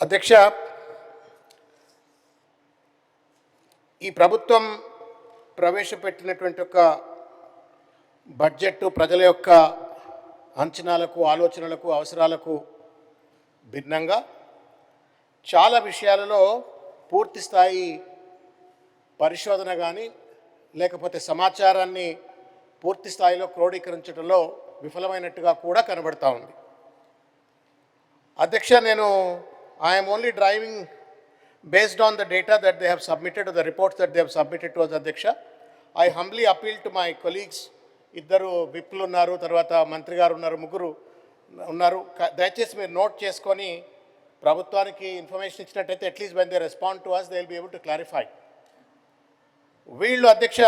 అధ్యక్ష, ఈ ప్రభుత్వం ప్రవేశపెట్టినటువంటి ఒక బడ్జెట్ ప్రజల యొక్క అంచనాలకు, ఆలోచనలకు, అవసరాలకు భిన్నంగా చాలా విషయాలలో పూర్తి స్థాయి పరిశోధన కానీ లేకపోతే సమాచారాన్ని పూర్తి స్థాయిలో క్రోడీకరించడంలో విఫలమైనట్టుగా కూడా కనబడతా ఉంది. అధ్యక్ష, I am only driving based on the data that they have submitted or the reports that they have submitted to us, Adhyaksha. I humbly appeal to my colleagues, ఇద్దరు విప్లు ఉన్నారు, తర్వాత మంత్రి గారు ఉన్నారు, ముగ్గురు ఉన్నారు, దయచేసి మీరు నోట్ చేసుకొని ప్రభుత్వానికి ఇన్ఫర్మేషన్ ఇచ్చినట్టయితే at least when they respond to us they will be able to clarify. వీళ్ళు అధ్యక్ష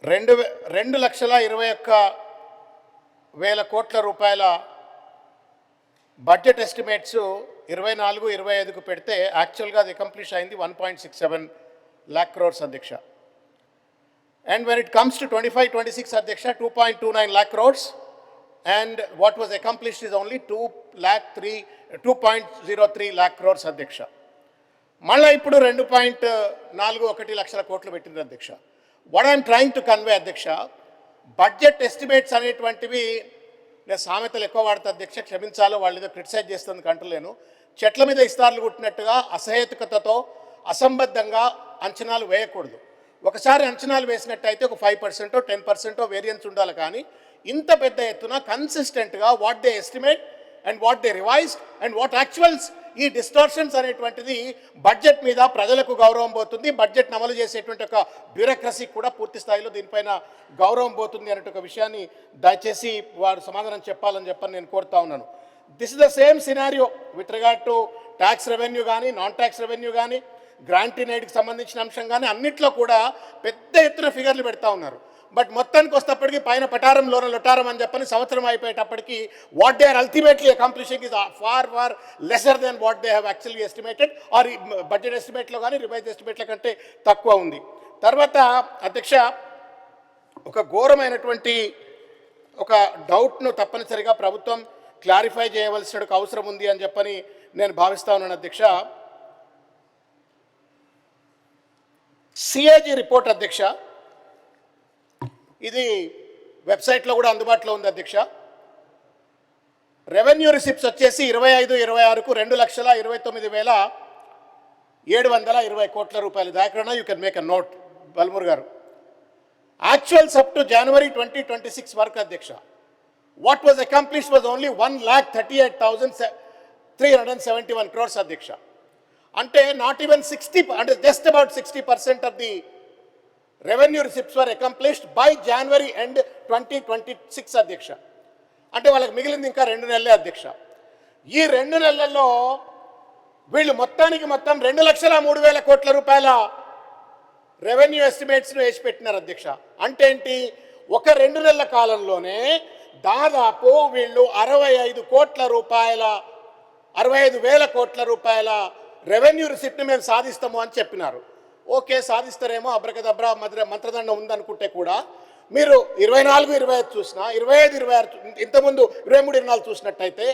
2,21,000 కోట్ల రూపాయల బడ్జెట్ ఎస్టిమేట్స్ 24-25కు పెడితే యాక్చువల్గా అది అకంప్లిష్ అయింది 1.67 lakh crores అధ్యక్ష. And when it comes to 25-26 అధ్యక్ష 2.29 lakh crores and what was accomplished is only 2.03 lakh crores అధ్యక్ష. మళ్ళీ ఇప్పుడు 2.41 లక్షల కోట్లు పెట్టింది అధ్యక్ష. What I'm trying to convey అధ్యక్ష, బడ్జెట్ ఎస్టిమేట్స్ అనేటువంటివి నేను సామెతలు ఎక్కువ వాడతా అధ్యక్ష, క్షమించాలో వాళ్ళు ఏదో క్రిటిసైజ్ చేస్తుంది అంటలేను. చెట్ల మీద ఇస్తార్లు కుట్టినట్టుగా అసహేతుకతతో అసంబద్ధంగా అంచనాలు వేయకూడదు. ఒకసారి అంచనాలు వేసినట్టయితే ఒక 5% 10% వేరియన్స్ ఉండాలి, కానీ ఇంత పెద్ద ఎత్తున కన్సిస్టెంట్గా what they estimate and what they revised and what actuals, ఈ డిస్టార్షన్స్ అనేటువంటిది బడ్జెట్ మీద ప్రజలకు గౌరవం పోతుంది, బడ్జెట్ను అమలు చేసేటువంటి ఒక బ్యూరోక్రసీకి కూడా పూర్తి స్థాయిలో దీనిపైన గౌరవం పోతుంది అనే ఒక విషయాన్ని దయచేసి వారు సమాధానం చెప్పాలని చెప్పని నేను కోరుతా ఉన్నాను. This is the same scenario with regard to tax revenue కానీ, నాన్ ట్యాక్స్ రెవెన్యూ కానీ, గ్రాంట్ ఇన్ ఎయిడ్కి సంబంధించిన అంశం కానీ అన్నిట్లో కూడా పెద్ద ఎత్తున ఫిగర్లు పెడతా ఉన్నారు. బట్ మొత్తానికి వస్తేప్పటికీ పైన పటారంలోన లొటారం అని చెప్పని సంవత్సరం అయిపోయేటప్పటికీ what they are ultimately accomplishing is far lesser than what they have actually estimated, our budget ఎస్టిమేట్లో కానీ రివైజ్ ఎస్టిమేట్ల కంటే తక్కువ ఉంది. తర్వాత అధ్యక్ష, ఒక ఘోరమైనటువంటి ఒక డౌట్ను తప్పనిసరిగా ప్రభుత్వం క్లారిఫై చేయవలసిన ఒక అవసరం ఉంది అని చెప్పని నేను భావిస్తా ఉన్నాను అధ్యక్ష. సిఏజీ రిపోర్ట్ అధ్యక్ష, ఇది వెబ్సైట్లో కూడా అందుబాటులో ఉంది అధ్యక్ష. రెవెన్యూ రిసిప్ట్స్ వచ్చేసి 25-26కు 2,29,720 కోట్ల రూపాయలు. దాకరణ you can make a note Balmoor గారు. యాక్చువల్స్ అప్ టు January 2026 వరకు అధ్యక్ష what was accomplished was only 1,38,371 crores అధ్యక్ష. అంటే నాట్ ఈవెన్ 60, అంటే just about 60% of the revenue receipts were accomplished by January end 2026 అధ్యక్ష. అంటే వాళ్ళకి మిగిలింది ఇంకా 2 నెలలే అధ్యక్ష. ఈ 2 నెలల్లో వీళ్ళు మొత్తం 2,03,000 కోట్ల రూపాయల రెవెన్యూ ఎస్టిమేట్స్ను వేసి పెట్టినారు అధ్యక్ష. అంటే ఏంటి, ఒక 2 నెలల కాలంలోనే దాదాపు వీళ్ళు 65,000 కోట్ల రూపాయల రెవెన్యూ రిసిప్ట్ని మేము సాధిస్తాము అని చెప్పినారు. ఓకే, సాధిస్తారేమో, అబ్రకదబ్రా మంత్రదండం ఉందనుకుంటే కూడా మీరు 24-25 చూసినా, 25-26 ఇంతకుముందు 23-24 చూసినట్టయితే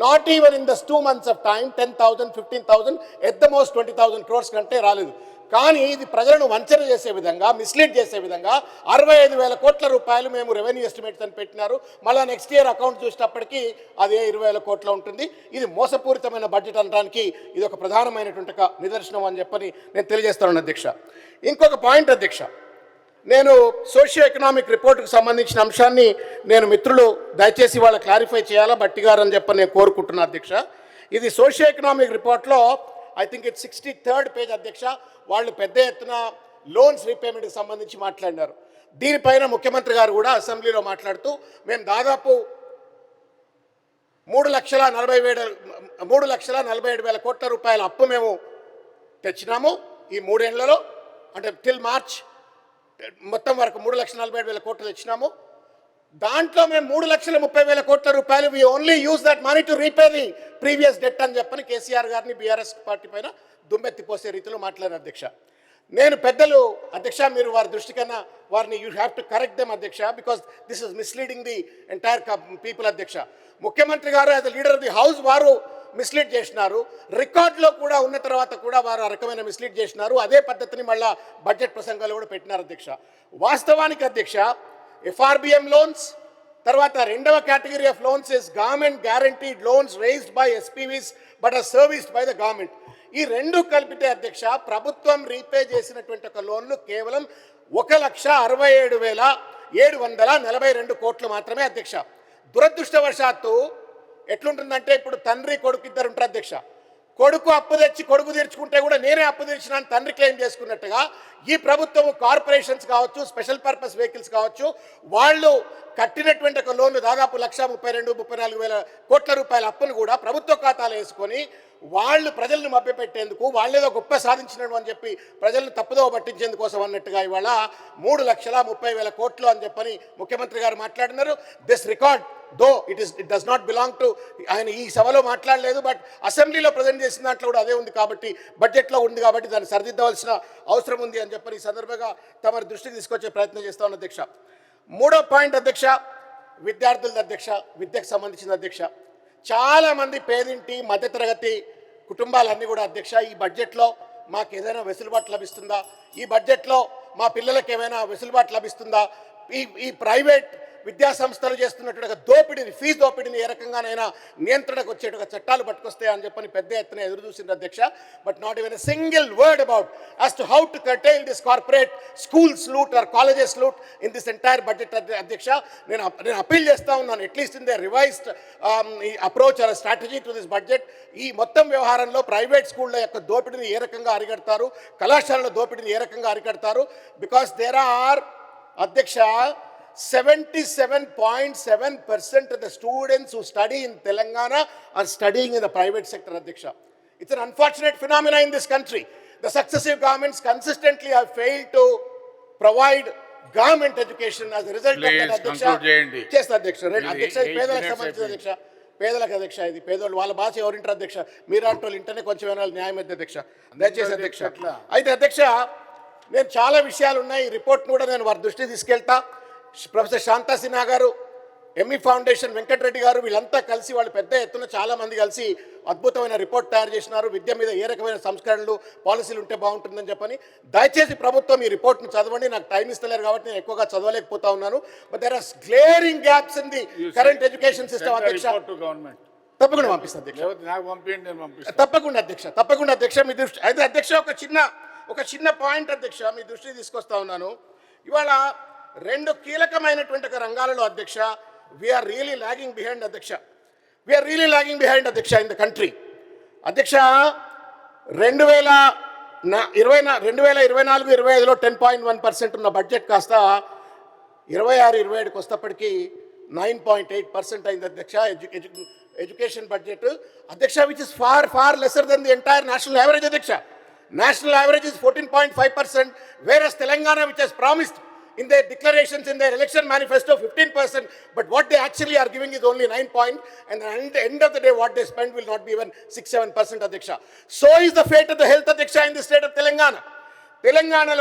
not even in the 2 months of time 10,000, 15,000, at the most 20,000 crores కంటే రాలేదు. కానీ ఇది ప్రజలను వంచన చేసే విధంగా, మిస్లీడ్ చేసే విధంగా 65,000 కోట్ల రూపాయలు మేము రెవెన్యూ ఎస్టిమేట్స్ అని పెట్టినారు. మళ్ళీ నెక్స్ట్ ఇయర్ అకౌంట్ చూసేటప్పటికి అదే 20,000 కోట్ల ఉంటుంది. ఇది మోసపూరితమైన బడ్జెట్ అనడానికి ఇది ఒక ప్రధానమైనటువంటి నిదర్శనం అని చెప్పని నేను తెలియజేస్తాను అధ్యక్ష. ఇంకొక పాయింట్ అధ్యక్ష, నేను సోషియో ఎకనామిక్ రిపోర్ట్కి సంబంధించిన అంశాన్ని నేను మిత్రులు దయచేసి వాళ్ళ క్లారిఫై చేయాలా బట్టి గారు అని చెప్పని నేను కోరుకుంటున్నాను అధ్యక్ష. ఇది సోషియో ఎకనామిక్ రిపోర్ట్లో I think it 63rd page అధ్యక్ష. వాళ్ళు పెద్ద ఎత్తున లోన్స్ రీపేమెంట్కి సంబంధించి మాట్లాడినారు. దీనిపైన ముఖ్యమంత్రి గారు కూడా అసెంబ్లీలో మాట్లాడుతూ మేము దాదాపు 3,47,000 కోట్ల రూపాయల అప్పు మేము తెచ్చినాము ఈ 3 ఏళ్లలో, అంటే టిల్ మార్చ్ మొత్తం వరకు 3,47,000 కోట్లు తెచ్చినాము. దాంట్లో మేము 3,30,000 కోట్ల రూపాయలు we only use that money to repay the previous debt అని చెప్పని కేసీఆర్ గారిని బీఆర్ఎస్ పార్టీ పైన దుమ్మెత్తిపోసే రీతిలో మాట్లాడారు అధ్యక్ష. నేను పెద్దలు అధ్యక్ష, మీరు వారి దృష్టికన్నా వారిని you have to correct them అధ్యక్ష, because this is misleading the entire people అధ్యక్ష. ముఖ్యమంత్రి గారు as leader of the house వారు మిస్లీడ్ చేసినారు, రికార్డులో కూడా ఉన్న తర్వాత కూడా వారు ఆ రకమైన మిస్లీడ్ చేసినారు. అదే పద్ధతిని మళ్ళా బడ్జెట్ ప్రసంగాలు కూడా పెట్టినారు అధ్యక్ష. వాస్తవానికి అధ్యక్ష, ఎఫ్ఆర్బిఎం లోన్స్, తర్వాత రెండవ category of loans is government guaranteed loans raised by SPVs but are serviced by the government. ఈ రెండు కలిపితే అధ్యక్ష, ప్రభుత్వం రీపే చేసినటువంటి ఒక లోన్లు కేవలం 1,67,742 కోట్లు మాత్రమే అధ్యక్ష. దురదృష్టవశాత్తు ఎట్లుంటుందంటే, ఇప్పుడు తండ్రి కొడుకు ఇద్దరు ఉంటారు అధ్యక్ష. కొడుకు అప్పు తెచ్చి కొడుకు తీర్చుకుంటే కూడా నేనే అప్పు తెచ్చినాను తండ్రి క్లెయిమ్ చేసుకున్నట్టుగా ఈ ప్రభుత్వం కార్పొరేషన్స్ కావచ్చు, స్పెషల్ పర్పస్ వెహికల్స్ కావచ్చు, వాళ్ళు కట్టినటువంటి ఒక లోన్లు దాదాపు 1,32-1,34,000 కోట్ల రూపాయల అప్పును కూడా ప్రభుత్వ ఖాతాలో వేసుకొని వాళ్ళు ప్రజలను మభ్యపెట్టేందుకు, వాళ్ళేదో గొప్ప సాధించినట్టు అని చెప్పి ప్రజలను తప్పుదోవ పట్టించేందుకోసం అన్నట్టుగా ఇవాళ 3,30,000 కోట్లు అని చెప్పని ముఖ్యమంత్రి గారు మాట్లాడినారు. This record though it does not belong to ఆయన ఈ సభలో మాట్లాడలేదు, బట్ అసెంబ్లీలో ప్రజెంట్ చేసిన దాంట్లో కూడా అదే ఉంది కాబట్టి, బడ్జెట్లో ఉంది కాబట్టి దాన్ని సరిదిద్దవలసిన అవసరం ఉంది అని చెప్పని ఈ సందర్భంగా తమరి దృష్టికి తీసుకొచ్చే ప్రయత్నం చేస్తా ఉన్న అధ్యక్ష. మూడో పాయింట్ అధ్యక్ష, విద్యార్థులది అధ్యక్ష, విద్యకు సంబంధించిన అధ్యక్ష. చాలామంది పేదింటి మధ్యతరగతి కుటుంబాలన్నీ కూడా అధ్యక్ష ఈ బడ్జెట్లో మాకు ఏదైనా వెసులుబాటు లభిస్తుందా, ఈ బడ్జెట్లో మా పిల్లలకి ఏమైనా వెసులుబాటు లభిస్తుందా, ఈ ప్రైవేట్ విద్యా సంస్థలు చేస్తున్నటువంటి దోపిడీని, ఫీజు దోపిడీని ఏ రకంగానైనా నియంత్రణకు వచ్చేట్టుగా చట్టాలు పట్టుకొస్తాయని చెప్పని పెద్ద ఎత్తున ఎదురు చూసింది అధ్యక్ష. But not even a single word about as to how to curtail this corporate schools loot or colleges loot in this entire budget అధ్యక్ష. నేను అపీల్ చేస్తూ ఉన్నాను, at least in the revised approach or strategy to this budget. ఈ మొత్తం వ్యవహారంలో private స్కూళ్ళ యొక్క దోపిడీని ఏ రకంగా అరికడతారు, కళాశాలల దోపిడీని ఏ రకంగా అరికడతారు, బికాస్ దేర్ ఆర్ అధ్యక్ష 77.7% of the students who study in Telangana are studying in the private sector, Adhyaksha. It's an unfortunate phenomenon in this country. The successive governments consistently have failed to provide government education. As a result of that, Adhyaksha, yes, Adhyaksha, Adhyaksha, పేదలకు సంబంధించిన అధ్యక్ష, పేదలకు అధ్యక్ష, ఇది పేదోళ్ళు వాళ్ళ భాష ఎవరింటారు అధ్యక్ష, మీరంటే వాళ్ళు ఇంటనే కొంచెం వినాలి, న్యాయం అయితే అధ్యక్ష. దయచేసి అధ్యక్ష. అయితే అధ్యక్ష, నేను చాలా విషయాలు ఉన్నాయి, ఈ రిపోర్ట్ను కూడా నేను వారి దృష్టికి తీసుకెళ్తా. ప్రొఫెసర్ శాంతా సిన్హా గారు, ఎంఈ ఫౌండేషన్, వెంకటరెడ్డి గారు, వీళ్ళంతా కలిసి వాళ్ళు పెద్ద ఎత్తున చాలామంది కలిసి అద్భుతమైన రిపోర్ట్ తయారు చేసినారు. విద్య మీద ఏ రకమైన సంస్కరణలు, పాలసీలు ఉంటే బాగుంటుందని చెప్పని. దయచేసి ప్రభుత్వం ఈ రిపోర్ట్ను చదవండి. నాకు టైం ఇస్తలేరు కాబట్టి నేను ఎక్కువగా చదవలేకపోతా ఉన్నాను. But there are glaring gaps in the current education system అధ్యక్ష. తప్పకుండా పంపిస్తాను అధ్యక్ష, తప్పకుండా అధ్యక్ష, తప్పకుండా అధ్యక్ష. మీ దృష్టి అయితే అధ్యక్ష ఒక చిన్న పాయింట్ అధ్యక్ష మీ దృష్టికి తీసుకొస్తా ఉన్నాను. ఇవాళ రెండు కీలకమైనటువంటి రంగాలలో అధ్యక్ష వీఆర్ రియలీ లాగింగ్ బిహైండ్ అధ్యక్ష, వీఆర్ రియలీ లాగింగ్ బిహైండ్ అధ్యక్ష ఇన్ ద కంట్రీ. అధ్యక్ష 2024-25లో 10.1% ఉన్న బడ్జెట్ కాస్త 26-27కి వస్తప్పటికీ 9.8% అయింది అధ్యక్ష ఎడ్యుకేషన్ బడ్జెట్ అధ్యక్ష, which is far lesser than the entire national average అధ్యక్ష. National average is 14.5%, whereas Telangana, which has promised in their declarations, in their election manifesto, 15%, but what they actually are giving is only 9 point, and at the end of the day, what they spend will not be even 6-7% Adhyaksha. So is the fate of the health Adhyaksha in the state of Telangana. Telangana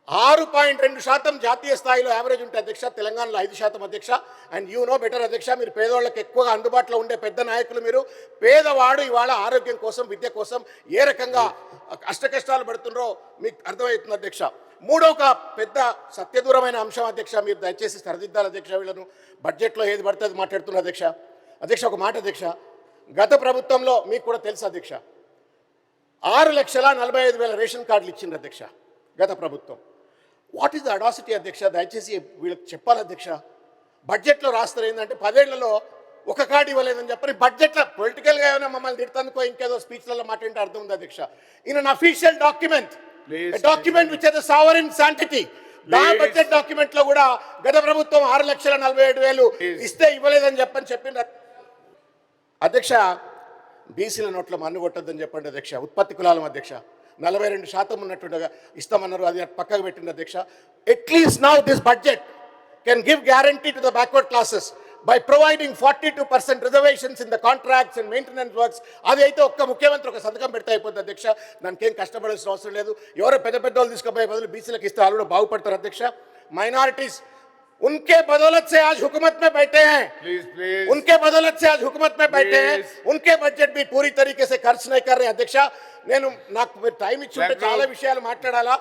6.2% జాతీయ స్థాయిలో average ఉంటే అధ్యక్ష, తెలంగాణలో 5% అధ్యక్ష. And you know better అధ్యక్ష, మీరు పేదవాళ్ళకి ఎక్కువగా అందుబాటులో ఉండే పెద్ద నాయకులు మీరు. పేదవాడు ఇవాళ ఆరోగ్యం కోసం, విద్య కోసం ఏ రకంగా కష్టాలు పడుతున్నారో మీకు అర్థమవుతుంది అధ్యక్ష. మూడో ఒక పెద్ద సత్యదూరమైన అంశం అధ్యక్ష, మీరు దయచేసి సరిదిద్దాలి అధ్యక్ష. వీళ్ళను బడ్జెట్లో ఏది పడుతుంది మాట్లాడుతున్నారు అధ్యక్ష. అధ్యక్ష ఒక మాట అధ్యక్ష, గత ప్రభుత్వంలో మీకు కూడా తెలుసు అధ్యక్ష, 6,45,000 రేషన్ కార్డులు ఇచ్చింది అధ్యక్ష గత ప్రభుత్వం. వాట్ ఈస్ ద అడాసిటీ అధ్యక్ష, దయచేసి వీళ్ళకి చెప్పాలి అధ్యక్ష. బడ్జెట్లో రాస్తారు ఏంటంటే 10 ఏళ్లలో ఒక కార్డు ఇవ్వలేదని చెప్పని బడ్జెట్లో పొలిటికల్గా ఏమైనా మమ్మల్ని తిడతానుకో ఇంకేదో స్పీచ్లలో మాట్లాడితే అర్థం ఉంది అధ్యక్ష. In an official document, document which has sovereign sanctity, budget document లో కూడా గత ప్రభుత్వం 6,47,000 ఇస్తే ఇవ్వలేదని చెప్పింది అధ్యక్ష. బీసీల నోట్లో మన్ను కొట్టద్దని చెప్పండి అధ్యక్ష. ఉత్పత్తి కులాలం అధ్యక్ష 42% ఉన్నట్టుగా ఇస్తామన్నారు, అది పక్కకు పెట్టింది అధ్యక్ష. At least now this budget can give guarantee to the backward classes, by providing 42% reservations in the contracts and maintenance works. అది అయితే ఒక్క ముఖ్యమంత్రి ఒక సంతకం పెడితే అయిపోతుంది అధ్యక్ష. దానికి ఏం కష్టపడాల్సిన అవసరం లేదు. ఎవరో పెద్ద పెద్ద వాళ్ళు తీసుకుపోయే బదులు బీసీలకు ఇస్తే వాళ్ళు కూడా బాగుపడతారు అధ్యక్ష. మైనారిటీస్ उनके बदौलत से आज हुकूमत में बैठे हैं, प्लीज उनके बदौलत से आज हुकूमत में बैठे हैं. उनके बजट भी पूरी तरीके से खर्च नहीं कर रहे हैं अध्यक्ष. నేను నాకు మీరు టైం ఇచ్చుంటే చాలా విషయాలు మాట్లాడాలా,